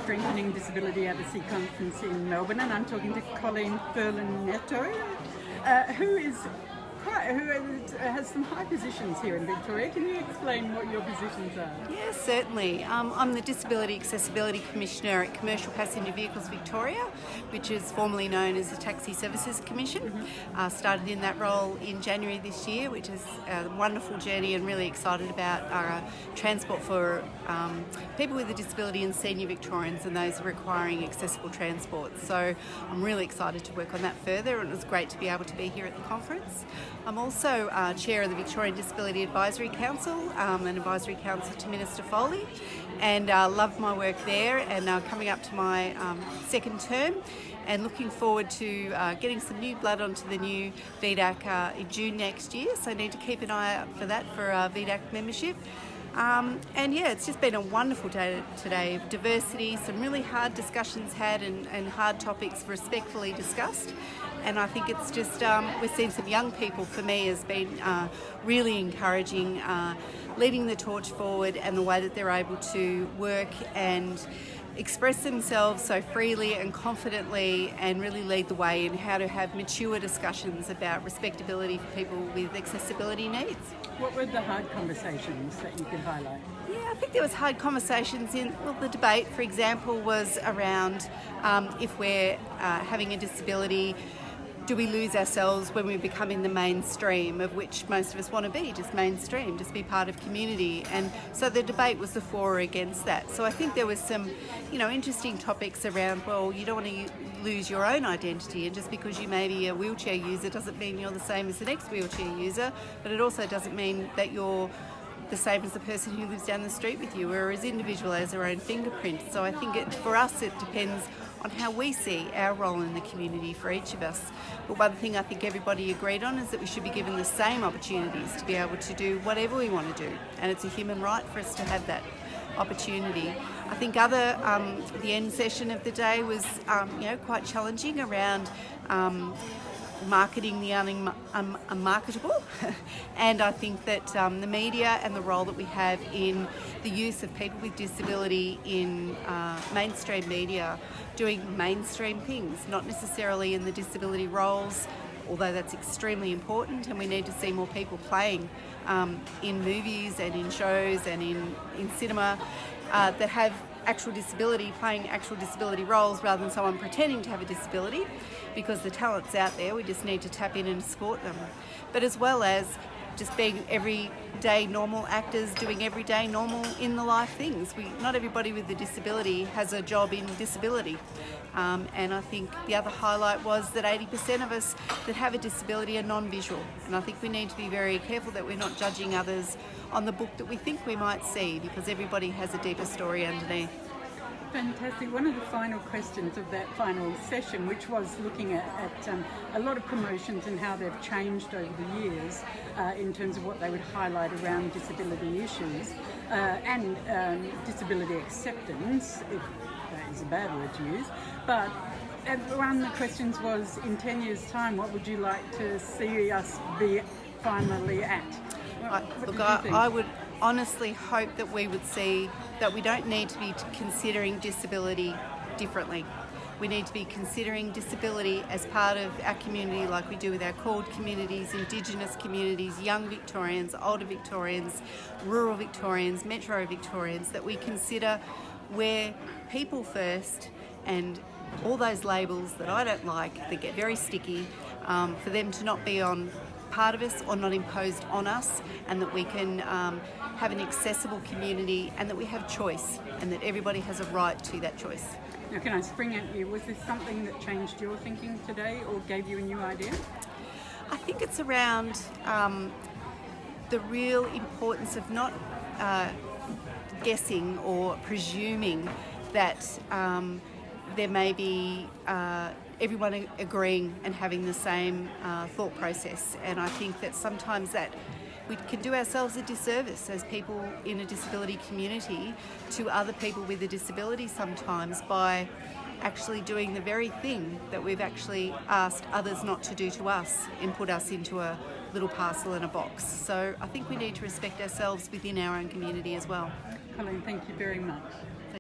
Strengthening Disability Advocacy Conference in Melbourne, and I'm talking to Colleen Furlanetto, who has some high positions here in Victoria. Can you explain what your positions are? Yes, certainly. I'm the Disability Accessibility Commissioner at Commercial Passenger Vehicles Victoria, which is formerly known as the Taxi Services Commission. Started in that role in January this year, which is a wonderful journey, and really excited about our transport for people with a disability and senior Victorians and those requiring accessible transport. So I'm really excited to work on that further, and it was great to be able to be here at the conference. I'm also Chair of the Victorian Disability Advisory Council, an advisory council to Minister Foley, and loved my work there, and coming up to my second term, and looking forward to getting some new blood onto the new VDAC in June next year, so I need to keep an eye out for that for VDAC membership. And yeah, it's just been a wonderful day today of diversity, some really hard discussions had and hard topics respectfully discussed. And I think it's just, we've seen some young people, for me, has been really encouraging, leading the torch forward, and the way that they're able to work and express themselves so freely and confidently, and really lead the way in how to have mature discussions about respectability for people with accessibility needs. What were the hard conversations that you could highlight? Yeah, I think there was hard conversations in, well, the debate, for example, was around if we're having a disability, do we lose ourselves when we become in the mainstream, of which most of us want to be, just mainstream, just be part of community. And so the debate was the for or against that. So I think there was some, interesting topics around, well, you don't want to lose your own identity, and just because you may be a wheelchair user doesn't mean you're the same as the next wheelchair user, but it also doesn't mean that you're the same as the person who lives down the street with you. We're as individual as our own fingerprint. So I think for us it depends on how we see our role in the community for each of us. But one thing I think everybody agreed on is that we should be given the same opportunities to be able to do whatever we want to do, and it's a human right for us to have that opportunity. I think the end session of the day was quite challenging around marketing the unmarketable, and I think that the media and the role that we have in the use of people with disability in mainstream media, doing mainstream things, not necessarily in the disability roles, although that's extremely important, and we need to see more people playing in movies and in shows and in cinema that have actual disability, playing actual disability roles rather than someone pretending to have a disability, because the talent's out there, we just need to tap in and support them. But as well as just being everyday normal actors doing everyday normal in the life things. Not everybody with a disability has a job in disability. And I think the other highlight was that 80% of us that have a disability are non-visual. And I think we need to be very careful that we're not judging others on the book that we think we might see, because everybody has a deeper story underneath. Fantastic. One of the final questions of that final session, which was looking at a lot of promotions and how they've changed over the years in terms of what they would highlight around disability issues and disability acceptance, if that is a bad word to use. But one of the questions was, in 10 years' time, what would you like to see us be finally at? I would honestly hope that we would see that we don't need to be considering disability differently. We need to be considering disability as part of our community, like we do with our CALD communities, Indigenous communities, young Victorians, older Victorians, rural Victorians, metro Victorians, that we consider we're people first, and all those labels that I don't like, that get very sticky, for them to not be on part of us or not imposed on us, and that we can have an accessible community, and that we have choice, and that everybody has a right to that choice. Now, can I spring at you? Was this something that changed your thinking today or gave you a new idea? I think it's around the real importance of not guessing or presuming that there may be everyone agreeing and having the same thought process. And I think that sometimes that we can do ourselves a disservice as people in a disability community to other people with a disability sometimes, by actually doing the very thing that we've actually asked others not to do to us and put us into a little parcel in a box. So I think we need to respect ourselves within our own community as well. Colleen, thank you very much.